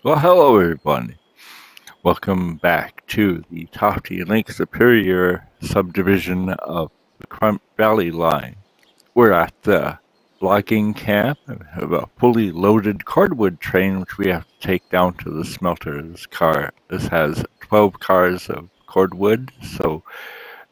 Well, hello everyone. Welcome back to the Tofty Lake Superior subdivision of the Crump Valley line. We're at the logging camp and have a fully loaded cordwood train which we have to take down to the smelter. This has 12 cars of cordwood, so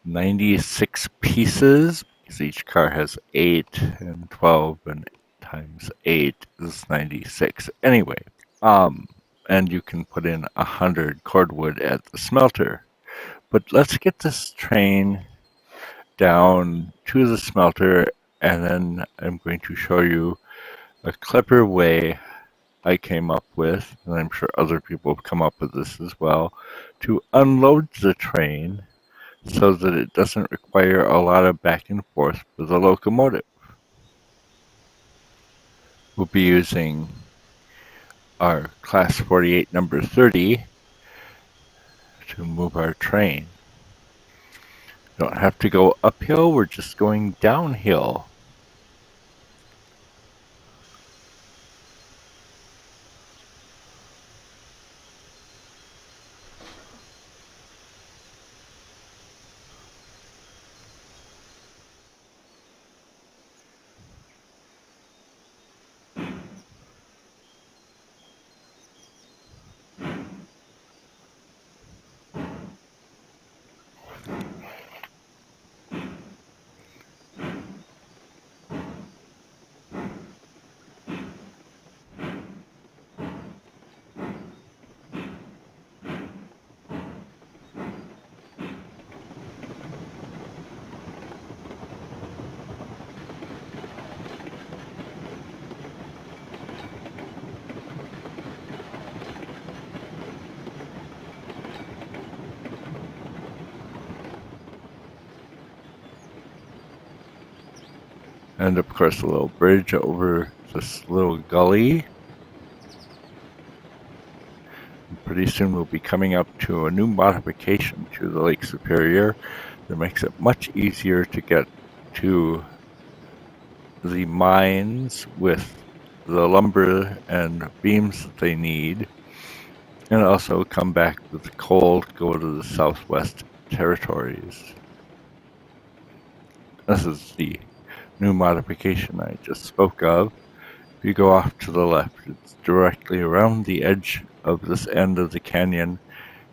96 pieces, because each car has 8 and 12 and times 8 is 96. Anyway, um, and you can put in 100 cordwood at the smelter. But let's get this train down to the smelter, and then I'm going to show you a clever way I came up with, and I'm sure other people have come up with this as well, to unload the train so that it doesn't require a lot of back and forth with the locomotive. We'll be using our Class 48 number 30 to move our train. Don't have to go uphill, we're just going downhill. And of course a little bridge over this little gully. And pretty soon we'll be coming up to a new modification to the Lake Superior that makes it much easier to get to the mines with the lumber and beams that they need, and also come back with the coal to go to the Southwest Territories. This is the new modification I just spoke of. If you go off to the left, it's directly around the edge of this end of the canyon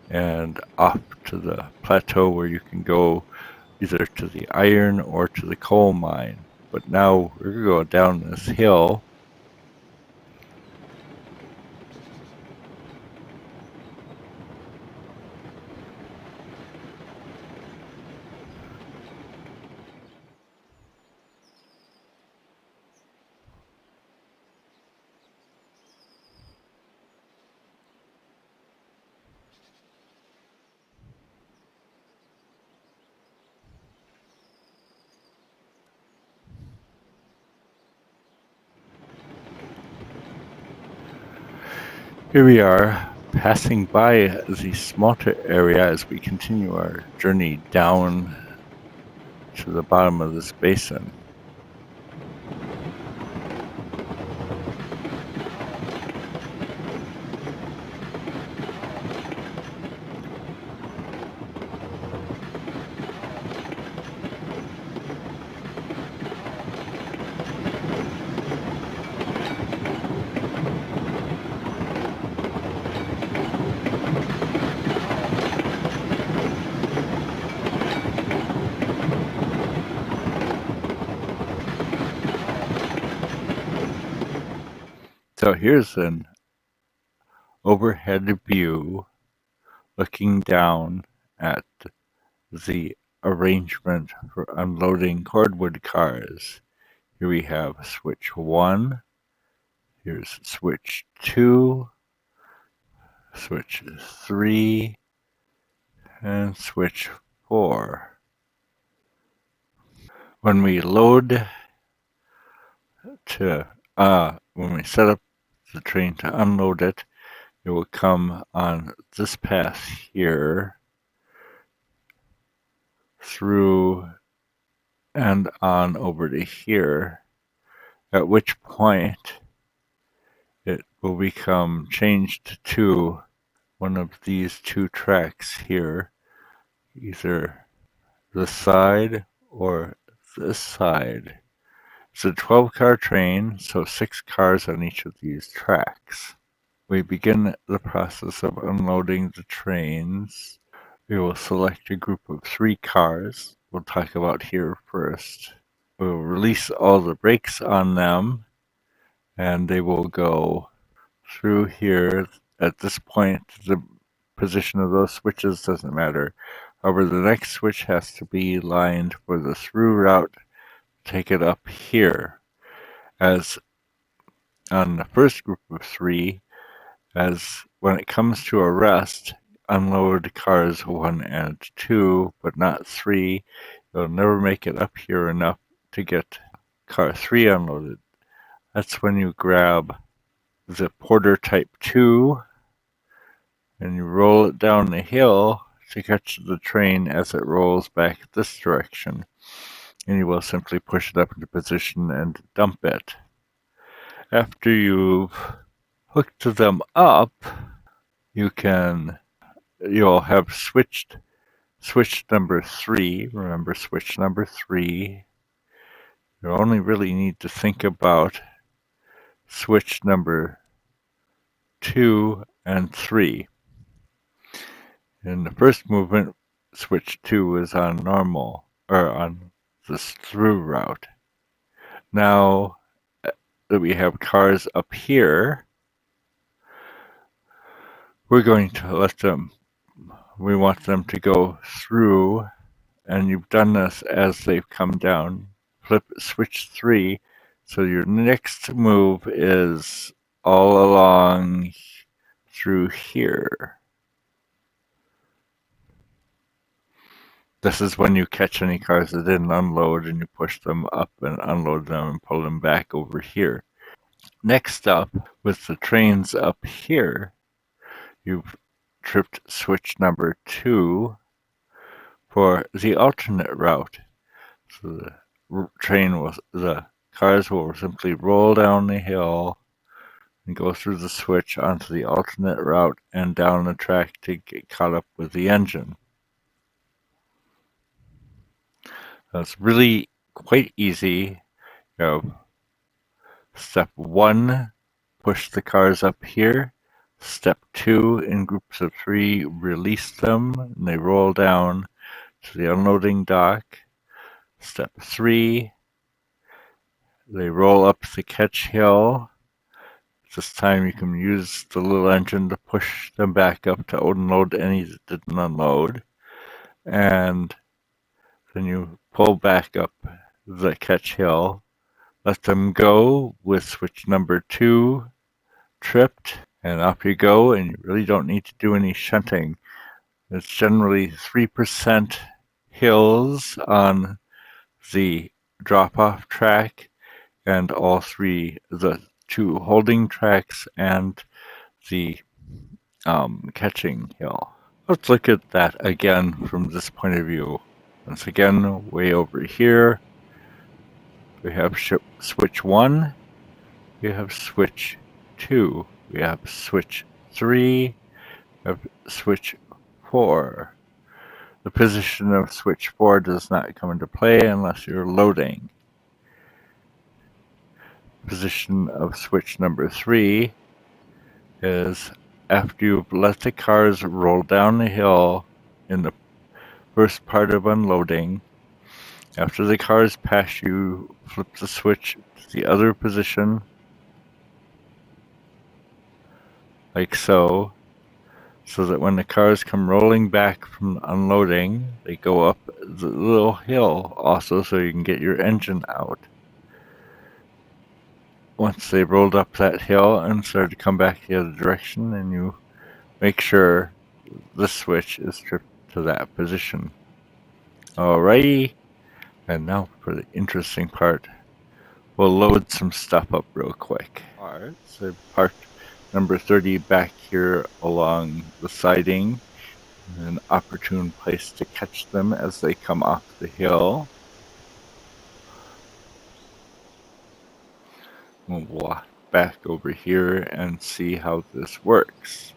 and off to the plateau where you can go either to the iron or to the coal mine. But now we're going to go down this hill. Here we are, passing by the Smelter area as we continue our journey down to the bottom of this basin. So here's an overhead view looking down at the arrangement for unloading cordwood cars. Here we have switch 1, here's switch 2, switch 3, and switch 4. When we load when we set up the train to unload it, it will come on this path here through and on over to here, at which point it will become changed to one of these two tracks here, either this side or this side. It's a 12-car train, so 6 cars on each of these tracks. We begin the process of unloading the trains. We will select a group of 3 cars. We'll talk about here first. We'll release all the brakes on them, and they will go through here. At this point, the position of those switches doesn't matter. However, the next switch has to be lined for the through route. Take it up here. As on the first group of 3, as when it comes to a rest, unload cars 1 and 2, but not 3. You'll never make it up here enough to get car 3 unloaded. That's when you grab the Porter Type 2 and you roll it down the hill to catch the train as it rolls back this direction. And you will simply push it up into position and dump it. After you've hooked them up, you'll have switch number 3. Remember switch number 3. You only really need to think about switch number 2 and 3. In the first movement, switch 2 is on normal, or on this through route. Now that we have cars up here, we're going to let them, we want them to go through, and you've done this as they've come down. Flip switch 3, so your next move is all along through here. This is when you catch any cars that didn't unload and you push them up and unload them and pull them back over here. Next up, with the trains up here, you've tripped switch number 2 for the alternate route. So the cars will simply roll down the hill and go through the switch onto the alternate route and down the track to get caught up with the engine. That's really quite easy. You have step 1, push the cars up here. Step 2, in groups of 3, release them, and they roll down to the unloading dock. Step 3, they roll up the catch hill. This time you can use the little engine to push them back up to unload any that didn't unload. And then you pull back up the catch hill, let them go with switch number 2 tripped, and off you go, and you really don't need to do any shunting. It's generally 3% hills on the drop-off track, and all 3, the 2 holding tracks and the catching hill. Let's look at that again from this point of view. Once again, way over here, we have switch 1, we have switch 2, we have switch 3, we have switch 4. The position of switch 4 does not come into play unless you're loading. Position of switch number 3 is after you've let the cars roll down the hill in the first part of unloading. After the cars pass you, flip the switch to the other position, like so that when the cars come rolling back from unloading, they go up the little hill also so you can get your engine out. Once they've rolled up that hill and start to come back the other direction, and you make sure this switch is tripped to that position. Alrighty, and now for the interesting part. We'll load some stuff up real quick. Alright, so I've parked number 30 back here along the siding, an opportune place to catch them as they come off the hill. We'll back over here and see how this works.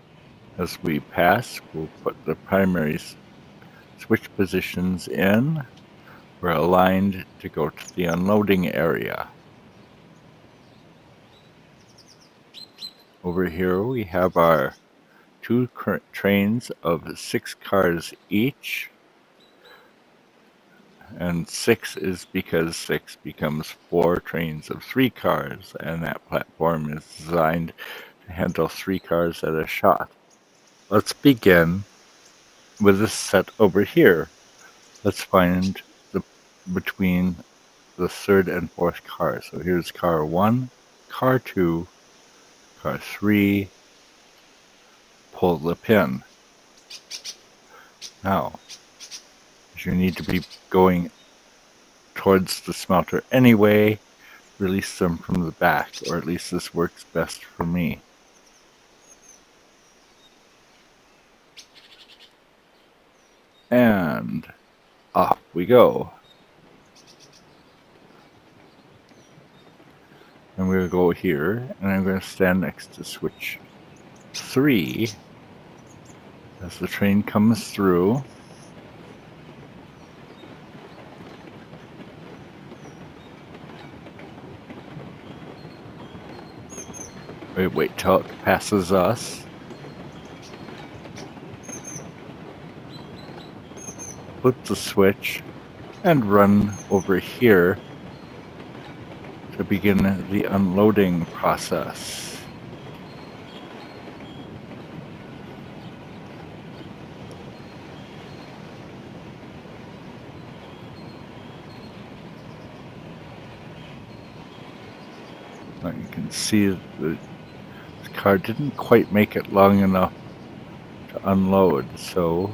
As we pass, we'll put the primary switch positions in. We're aligned to go to the unloading area. Over here we have our two trains of 6 cars each. And 6 is because 6 becomes 4 trains of 3 cars, and that platform is designed to handle 3 cars at a shot. Let's begin with this set over here. Let's find the between the third and fourth car. So here's car 1, car 2, car 3, pull the pin. Now, you need to be going towards the smelter anyway, release them from the back, or at least this works best for me. And off we go. I'm going to go here, and I'm going to stand next to switch 3 as the train comes through. Wait till it passes us. Flip the switch and run over here to begin the unloading process. Now you can see that the car didn't quite make it long enough to unload, so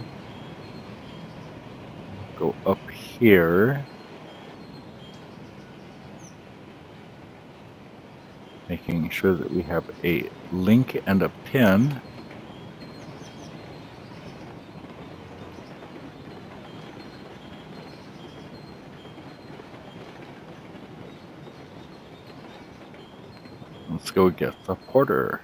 go up here, making sure that we have a link and a pin. Let's go get the porter.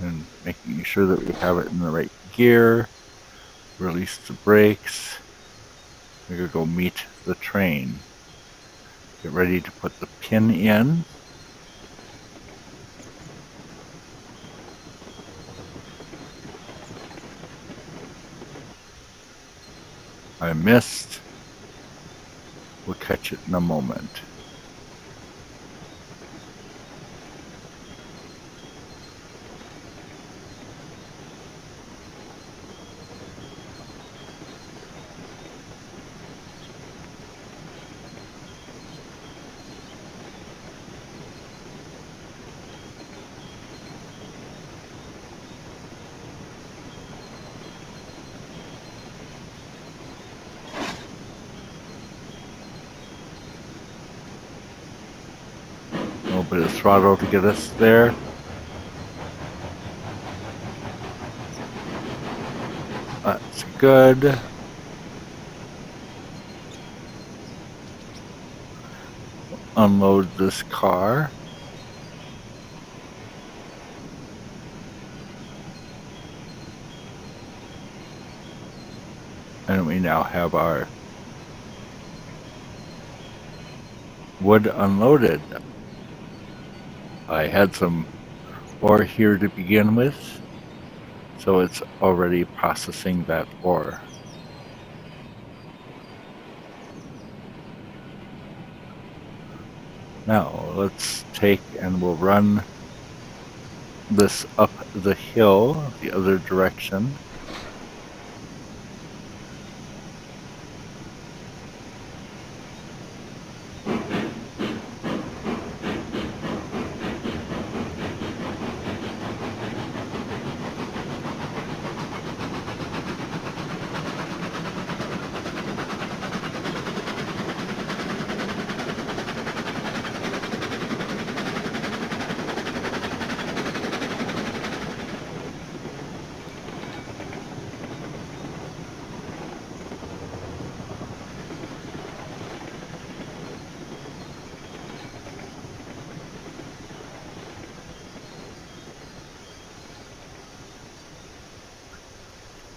And making sure that we have it in the right gear. Release the brakes. We're going to go meet the train. Get ready to put the pin in. I missed. We'll catch it in a moment. A little bit of throttle to get us there. That's good. Unload this car. And we now have our wood unloaded. I had some ore here to begin with, so it's already processing that ore. Now let's take and we'll run this up the hill the other direction.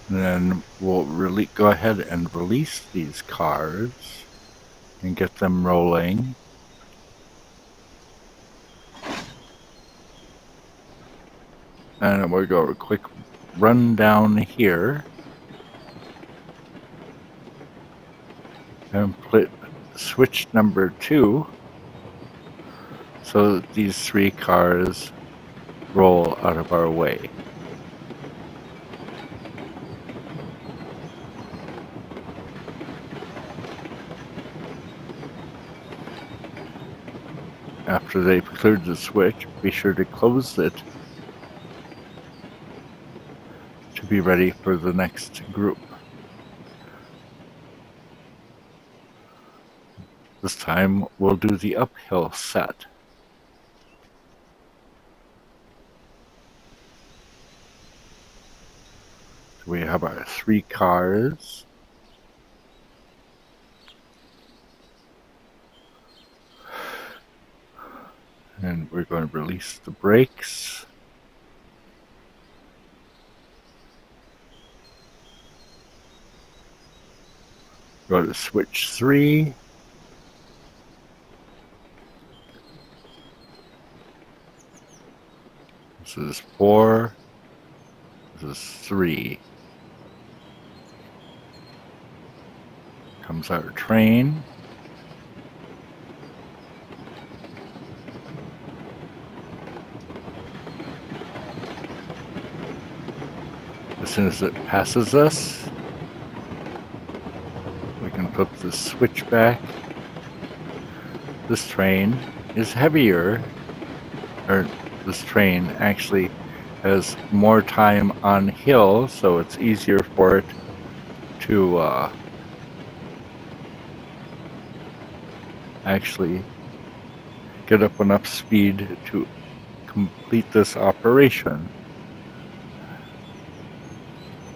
And then we'll go ahead and release these cars and get them rolling. And we'll go a quick run down here and put switch number 2 so that these 3 cars roll out of our way. After they've cleared the switch, be sure to close it to be ready for the next group. This time we'll do the uphill set. So we have our 3 cars. And we're going to release the brakes. Go to switch 3. This is 4. This is 3. Comes our train. As soon as it passes us, we can flip the switch back. This train is heavier, or this train actually has more time on hill, so it's easier for it to actually get up enough speed to complete this operation.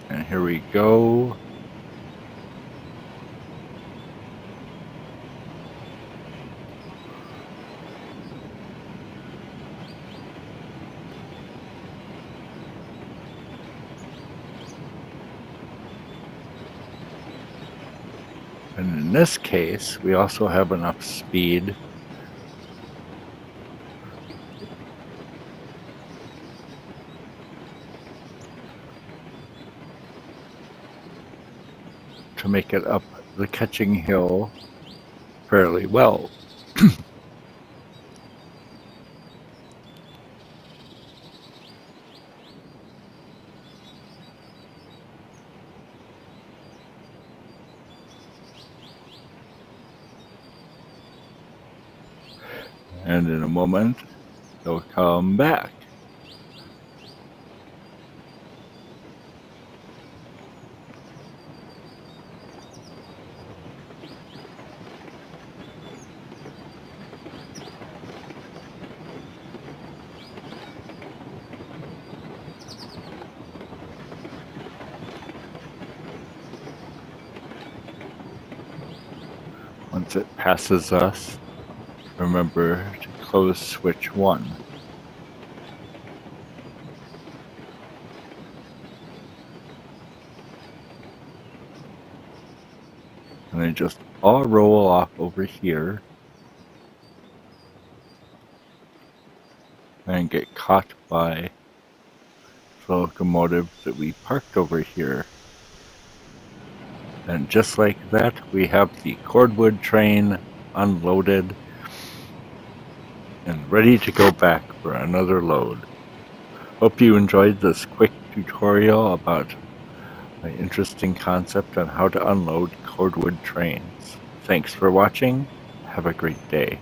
And here we go. And in this case, we also have enough speed to make it up the catching hill fairly well. And in a moment, they'll come back. Once it passes us, remember to close switch 1. And they just all roll off over here and get caught by the locomotive that we parked over here. And just like that, we have the cordwood train unloaded and ready to go back for another load. Hope you enjoyed this quick tutorial about an interesting concept on how to unload cordwood trains. Thanks for watching. Have a great day.